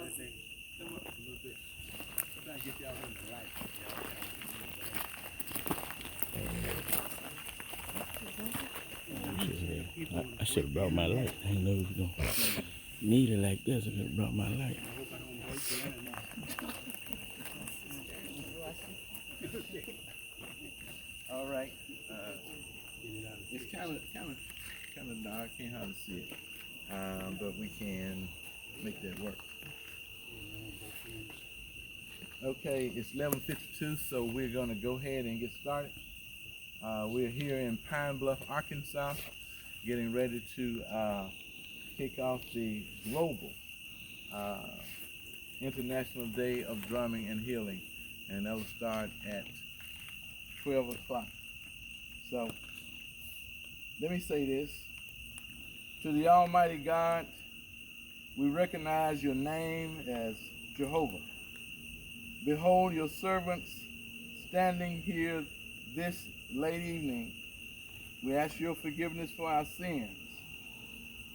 Come up a little bit. I'm trying to get y'all in the light. I should have brought my light. I didn't know it was going to need it like this. I could have brought my light. I hope I don't break the internet. All right. It's kind of dark. Can't hardly see it, but we can make that work. Okay, it's 11:52, so we're going to go ahead and get started. We're here in Pine Bluff, Arkansas, getting ready to kick off the global International Day of Drumming and Healing, and that will start at 12 o'clock. So let me say this. To the Almighty God, we recognize your name as Jehovah. Behold your servants standing here this late evening. We ask your forgiveness for our sins.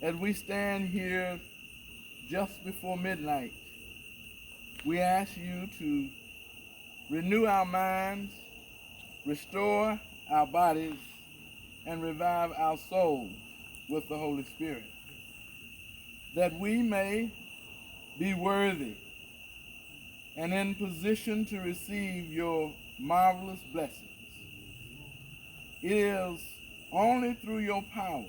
As we stand here just before midnight, we ask you to renew our minds, restore our bodies, and revive our souls with the Holy Spirit, that we may be worthy and in position to receive your marvelous blessings. It is only through your power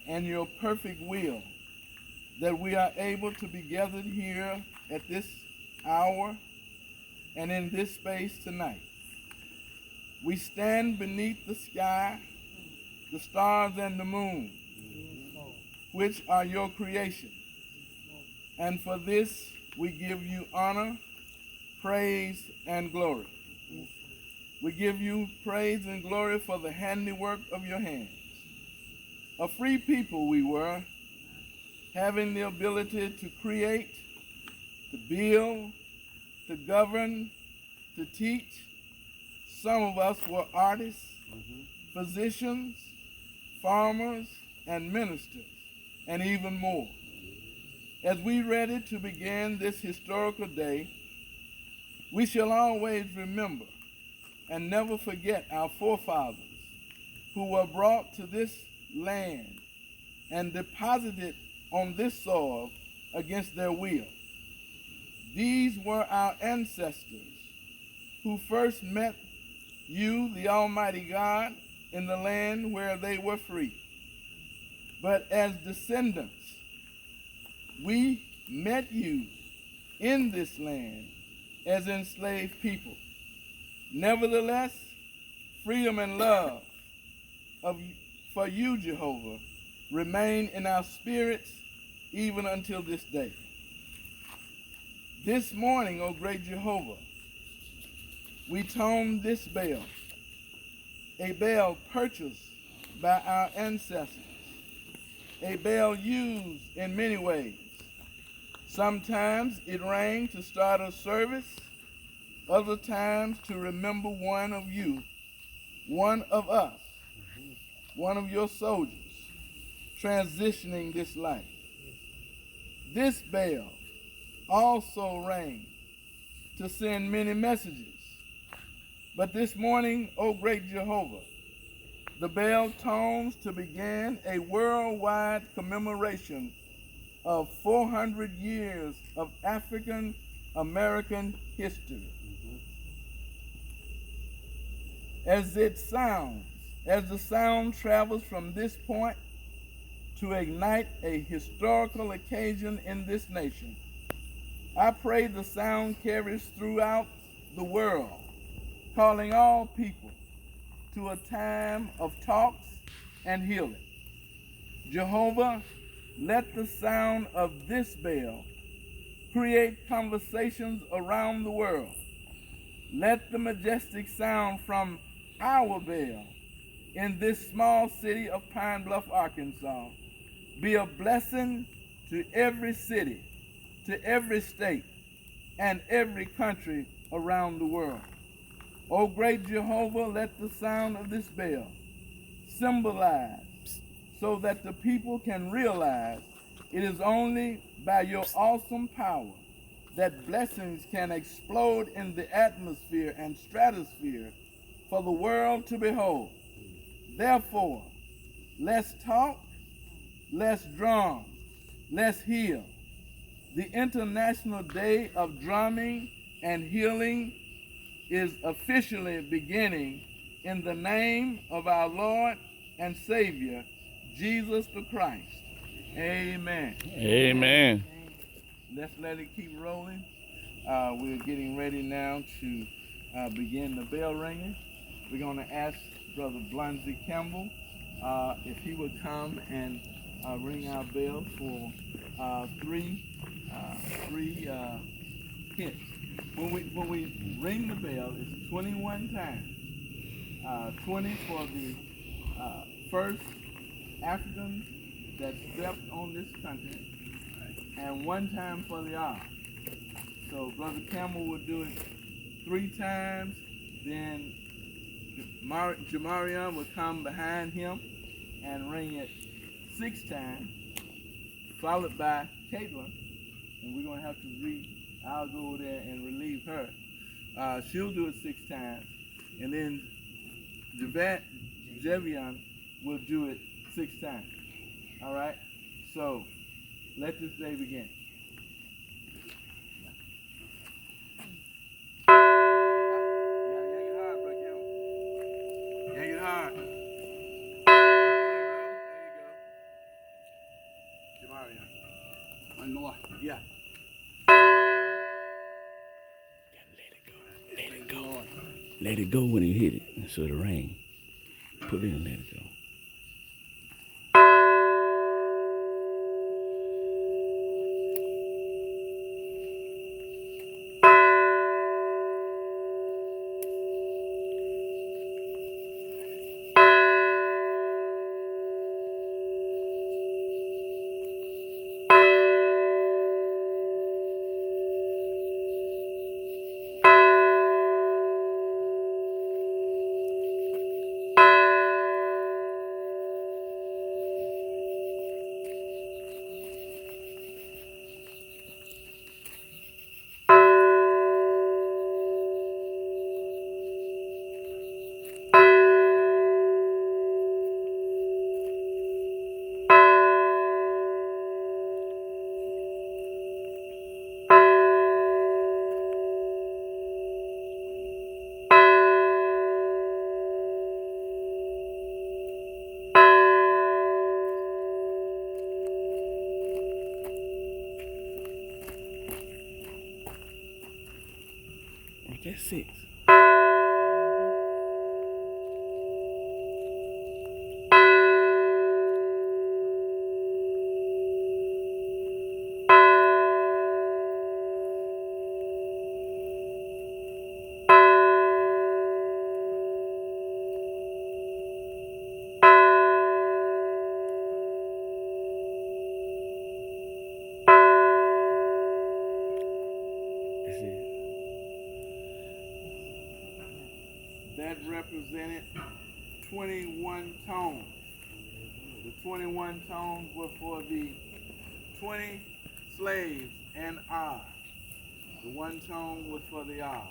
and your perfect will that we are able to be gathered here at this hour and in this space tonight. We stand beneath the sky, the stars and the moon, which are your creation. And for this, we give you honor, praise, and glory. We give you praise and glory for the handiwork of your hands. A free people we were, having the ability to create, to build, to govern, to teach. Some of us were artists, physicians, farmers, and ministers, and even more. As we ready to begin this historical day, we shall always remember and never forget our forefathers who were brought to this land and deposited on this soil against their will. These were our ancestors who first met you, the Almighty God, in the land where they were free. But as descendants, we met you in this land as enslaved people. Nevertheless, freedom and love for you, Jehovah, remain in our spirits even until this day. This morning, O great Jehovah, we tone this bell, a bell purchased by our ancestors, a bell used in many ways. Sometimes it rang to start a service, other times to remember one of you, one of us, one of your soldiers transitioning this life. This bell also rang to send many messages. But this morning, O great Jehovah, the bell tones to begin a worldwide commemoration of 400 years of African American history. As the sound travels from this point to ignite a historical occasion in this nation, I pray the sound carries throughout the world, calling all people to a time of talks and healing. Jehovah, let the sound of this bell create conversations around the world. Let the majestic sound from our bell in this small city of Pine Bluff, Arkansas, be a blessing to every city, to every state, and every country around the world. O great Jehovah, let the sound of this bell symbolize so that the people can realize It is only by your awesome power that blessings can explode in the atmosphere and stratosphere for the world to behold. Therefore, let's talk, let's drum, let's heal. The International Day of Drumming and Healing is officially beginning in the name of our Lord and Savior, Jesus the Christ. Amen. Amen. Let's let it keep rolling. We're getting ready now to begin the bell ringing. We're going to ask Brother Blunsey Campbell if he would come and ring our bell for three hits. When we ring the bell, it's 21 times. 20 for the first Africans that stepped on this continent, and 1 time for the hour. So Brother Campbell will do it 3 times, then Jamarian will come behind him and ring it 6 times, followed by Caitlin, and we're going to have to I'll go over there and relieve her. She'll do it 6 times, and then Javion will do it 6 times. All right? So, let this day begin. Yank it hard, bro, Campbell. Yank it hard. There you go. Jamarian. One more. Yeah. Let it go. Let it go when you hit it. So the rain. Put it in and let it go. That's 6. That represented 21 tones. The 21 tones were for the 20 slaves and R. The 1 tone was for the R.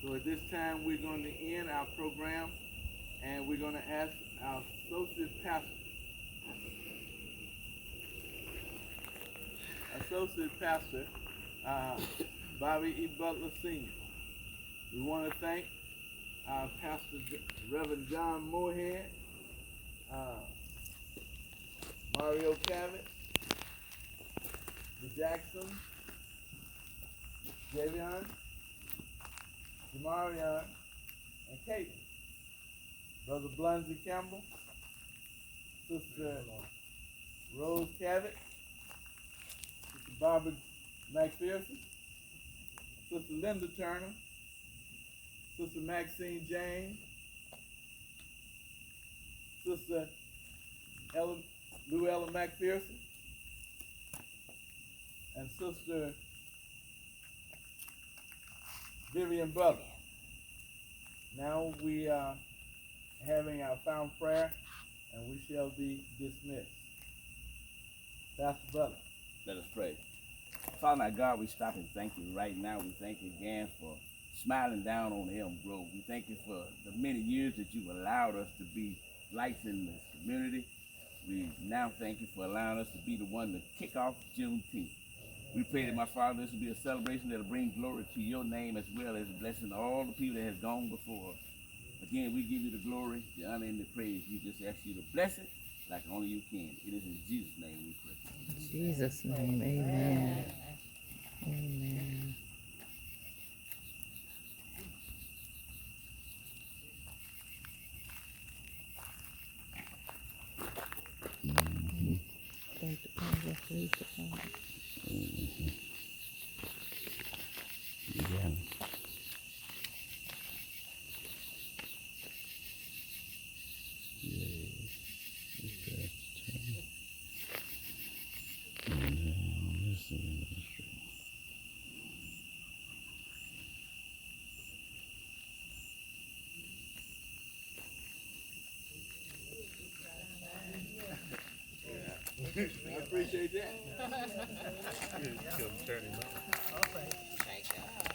So at this time we're going to end our program, and we're going to ask our associate pastor, Bobby E. Butler Sr. We want to thank our pastor, Reverend John Moorhead, Mario Cavett, the Jackson, Javion, Jamarion, and Kate. Brother Blunsey Campbell, Sister Rose Cavett, Sister Barbara McPherson, Sister Linda Turner, Sister Maxine James, Sister Luella McPherson, and Sister Vivian Butler. Now we are having our final prayer, and we shall be dismissed. Pastor Butler. Let us pray. Father, my God, we stop and thank you right now. We thank you again for smiling down on Elm Grove. We thank you for the many years that you've allowed us to be lights in this community. We now thank you for allowing us to be the one to kick off Juneteenth. We pray that, my Father, this will be a celebration that will bring glory to your name as well as a blessing to all the people that has gone before us. Again, we give you the glory, the honor, and the praise. We just ask you to bless it like only you can. It is in Jesus' name we pray. In Jesus' name, amen. Amen. State Department, Police Department. Yeah. I appreciate that. Turn him up.